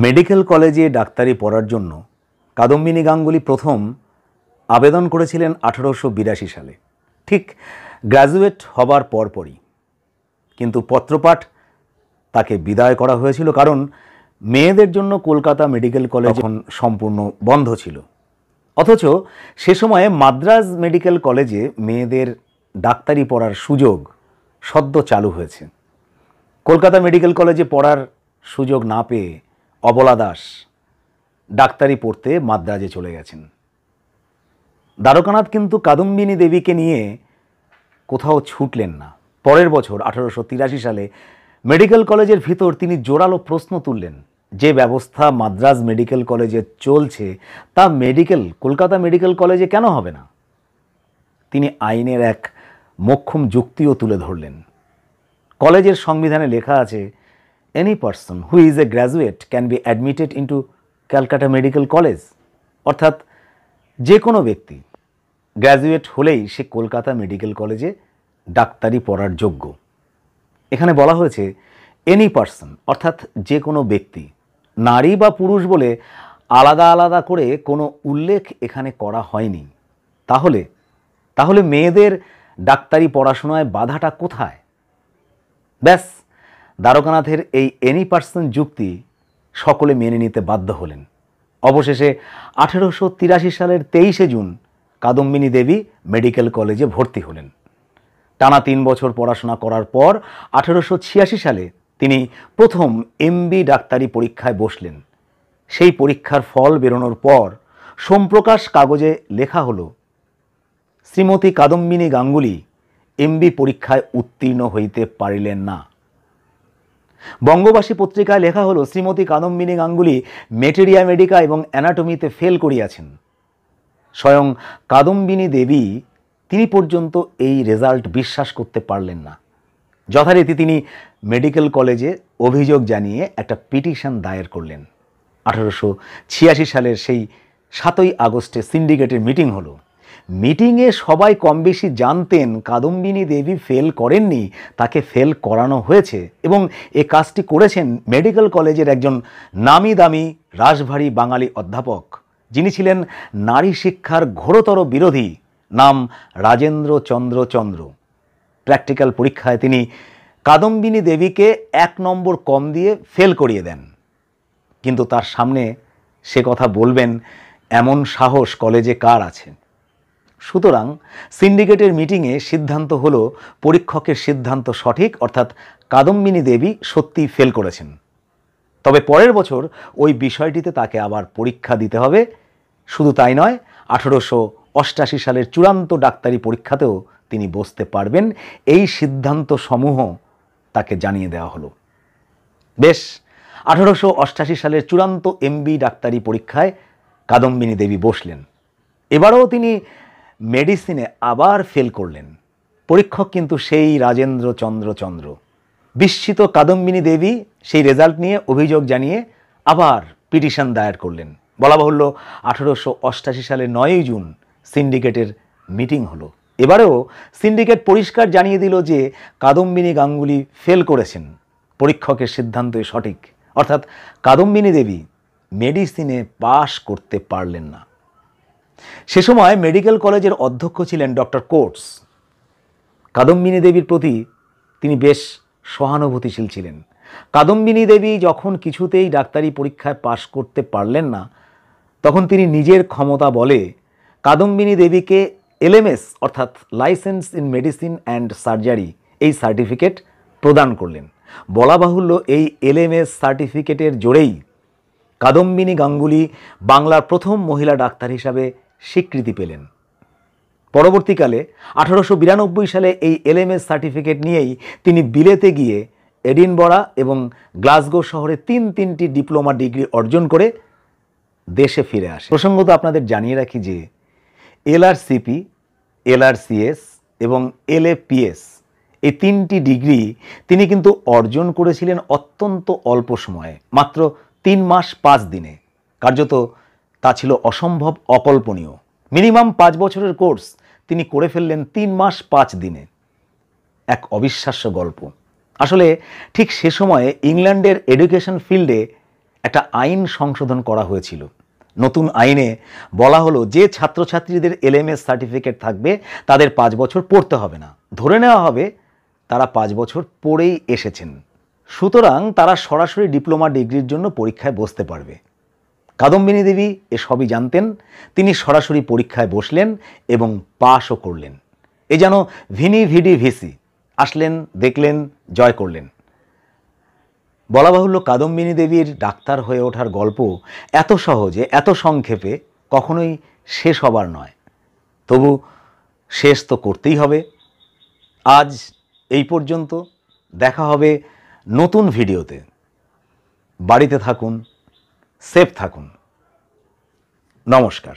Medical কলেজে ডাক্তারি পড়ার জন্য কাদম্বিনী গাঙ্গুলি প্রথম আবেদন করেছিলেন 1882 সালে, ঠিক গ্র্যাজুয়েট হবার পরপরই। কিন্তু পত্রপাঠ তাকে বিদায় করা হয়েছিল, কারণ মেয়েদের জন্য কলকাতা মেডিকেল কলেজ এখন সম্পূর্ণ বন্ধ ছিল। অথচ সে সময়ে মাদ্রাজ মেডিকেল কলেজে মেয়েদের ডাক্তারি পড়ার সুযোগ সদ্য চালু হয়েছে। কলকাতা মেডিকেল কলেজে পড়ার সুযোগ না পেয়ে অবলা দাস ডাক্তারি পড়তে মাদ্রাজে চলে গেছেন। দ্বারকানাথ কিন্তু কাদম্বিনী দেবীকে নিয়ে কোথাও ছুটলেন না। পরের বছর 1883 সালে মেডিকেল কলেজের ভিতর তিনি জোরালো প্রশ্ন তুললেন, যে ব্যবস্থা মাদ্রাজ মেডিকেল কলেজে চলছে তা কলকাতা মেডিকেল কলেজে কেন হবে না? তিনি আইনের এক মোক্ষম যুক্তিও তুলে ধরলেন। কলেজের সংবিধানে লেখা আছে, any person who is a graduate can be admitted into Calcutta medical college. অর্থাৎ যে কোনো ব্যক্তি গ্র্যাজুয়েট হলেই সে কলকাতা মেডিকেল কলেজে ডাক্তারি পড়ার যোগ্য। এখানে বলা হয়েছে এনি পারসন, অর্থাৎ যে কোনো ব্যক্তি। নারী বা পুরুষ বলে আলাদা আলাদা করে কোনো উল্লেখ এখানে করা হয়নি। তাহলে মেয়েদের ডাক্তারি পড়াশোনায় বাধাটা কোথায়? ব্যাস, দ্বারকানাথের এই এনি পারসন যুক্তি সকলে মেনে নিতে বাধ্য হলেন। অবশেষে 1883 সালের 23শে জুন কাদম্বিনী দেবী মেডিকেল কলেজে ভর্তি হলেন। টানা 3 বছর পড়াশোনা করার পর 1886 সালে তিনি প্রথম এমবি ডাক্তারি পরীক্ষায় বসলেন। সেই পরীক্ষার ফল বেরোনোর পর সোমপ্রকাশ কাগজে লেখা হলো, শ্রীমতী কাদম্বিনী গাঙ্গুলি এমবি পরীক্ষায় উত্তীর্ণ হইতে পারিলেন না। বঙ্গবাসী পত্রিকায় লেখা হলো, শ্রীমতী কাদম্বিনী গাঙ্গুলি মেটেরিয়া মেডিকা এবং অ্যানাটমিতে ফেল করিয়াছেন। স্বয়ং কাদম্বিনী দেবী তিনি পর্যন্ত এই রেজাল্ট বিশ্বাস করতে পারলেন না। যথারীতি তিনি মেডিকেল কলেজে অভিযোগ জানিয়ে একটা পিটিশন দায়ের করলেন। 1886 সালের সেই 7ই আগস্টে সিন্ডিকেটের মিটিং হলো। মিটিংয়ে সবাই কম বেশি জানতেন কাদম্বিনী দেবী ফেল করেননি, তাকে ফেল করানো হয়েছে এবং এ কাজটি করেছেন মেডিকেল কলেজের একজন নামি দামি রাশভারী বাঙালি অধ্যাপক, যিনি ছিলেন নারী শিক্ষার ঘোরতর বিরোধী, নাম রাজেন্দ্র চন্দ্র। প্র্যাকটিক্যাল পরীক্ষায় তিনি কাদম্বিনী দেবীকে 1 নম্বর কম দিয়ে ফেল করিয়ে দেন। কিন্তু তার সামনে সে কথা বলবেন এমন সাহস কলেজে কার আছে? সুতরাং সিন্ডিকেটের মিটিংয়ে সিদ্ধান্ত হলো পরীক্ষকের সিদ্ধান্ত সঠিক, অর্থাৎ কাদম্বিনী দেবী সত্যিই ফেল করেছেন। তবে পরের বছর ওই বিষয়টিতে তাকে আবার পরীক্ষা দিতে হবে। শুধু তাই নয়, 1888 সালের চূড়ান্ত ডাক্তারি পরীক্ষাতেও তিনি বসতে পারবেন। এই সিদ্ধান্ত সমূহ তাকে জানিয়ে দেওয়া হলো। বেশ, 1888 সালের চূড়ান্ত এমবি ডাক্তারি পরীক্ষায় কাদম্বিনী দেবী বসলেন। এবারও তিনি মেডিসিনে আবার ফেল করলেন। পরীক্ষক কিন্তু সেই রাজেন্দ্র চন্দ্র। বিস্মিত কাদম্বিনী দেবী সেই রেজাল্ট নিয়ে অভিযোগ জানিয়ে আবার পিটিশন দায়ের করলেন। বলা বাহুল্য, 1888 সালের 9ই জুন সিন্ডিকেটের মিটিং হলো। এবারেও সিন্ডিকেট পরিষ্কার জানিয়ে দিল যে কাদম্বিনী গাঙ্গুলি ফেল করেছেন, পরীক্ষকের সিদ্ধান্তই সঠিক, অর্থাৎ কাদম্বিনী দেবী মেডিসিনে পাশ করতে পারলেন না। সে সময় মেডিকেল কলেজের অধ্যক্ষ ছিলেন ডক্টর কোটস। কাদম্বিনী দেবীর প্রতি তিনি বেশ সহানুভূতিশীল ছিলেন। কাদম্বিনী দেবী যখন কিছুতেই ডাক্তারি পরীক্ষায় পাশ করতে পারলেন না, তখন তিনি নিজের ক্ষমতা বলে কাদম্বিনী দেবীকে এলএমএস অর্থাৎ licence in medicine and surgery এই সার্টিফিকেট প্রদান করলেন। বলা বাহুল্য, এই এলএমএস সার্টিফিকেটের জোরেই কাদম্বিনী গাঙ্গুলি বাংলার প্রথম মহিলা ডাক্তার হিসাবে স্বীকৃতি পেলেন। পরবর্তীকালে 1892 সালে এই এলএমএস সার্টিফিকেট নিয়েই তিনি বিলেতে গিয়ে এডিনবরা এবং গ্লাসগো শহরে তিনটি ডিপ্লোমা ডিগ্রি অর্জন করে দেশে ফিরে আসে। প্রসঙ্গত আপনাদের জানিয়ে রাখি যে এলআরসিপি, এলআরসিএস এবং এলএপিএস এই 3টি ডিগ্রি তিনি কিন্তু অর্জন করেছিলেন অত্যন্ত অল্প সময়ে, মাত্র 3 মাস 5 দিনে। কার্যত তা ছিল অসম্ভব, অকল্পনীয়। মিনিমাম 5 বছরের কোর্স তিনি করে ফেললেন 3 মাস 5 দিনে। এক অবিশ্বাস্য গল্প। আসলে ঠিক সে সময়ে ইংল্যান্ডের এডুকেশন ফিল্ডে একটা আইন সংশোধন করা হয়েছিল। নতুন আইনে বলা হলো যে ছাত্রছাত্রীদের এলএমএস সার্টিফিকেট থাকবে তাদের 5 বছর পড়তে হবে না, ধরে নেওয়া হবে তারা 5 বছর পড়েই এসেছেন, সুতরাং তারা সরাসরি ডিপ্লোমা ডিগ্রির জন্য পরীক্ষায় বসতে পারবে। কাদম্বিনী দেবী এসবই জানতেন, তিনি সরাসরি পরীক্ষায় বসলেন এবং পাশও করলেন। এ যেন ভিনি ভিডি ভিসি, আসলেন, দেখলেন, জয় করলেন। বলা বাহুল্য কাদম্বিনী দেবীর ডাক্তার হয়ে ওঠার গল্প এত সহজে, এত সংক্ষেপে কখনোই শেষ হবার নয়, তবু শেষ তো করতেই হবে। আজ এই পর্যন্ত, দেখা হবে নতুন ভিডিওতে। বাড়িতে থাকুন, সেফ থাকুন। নমস্কার।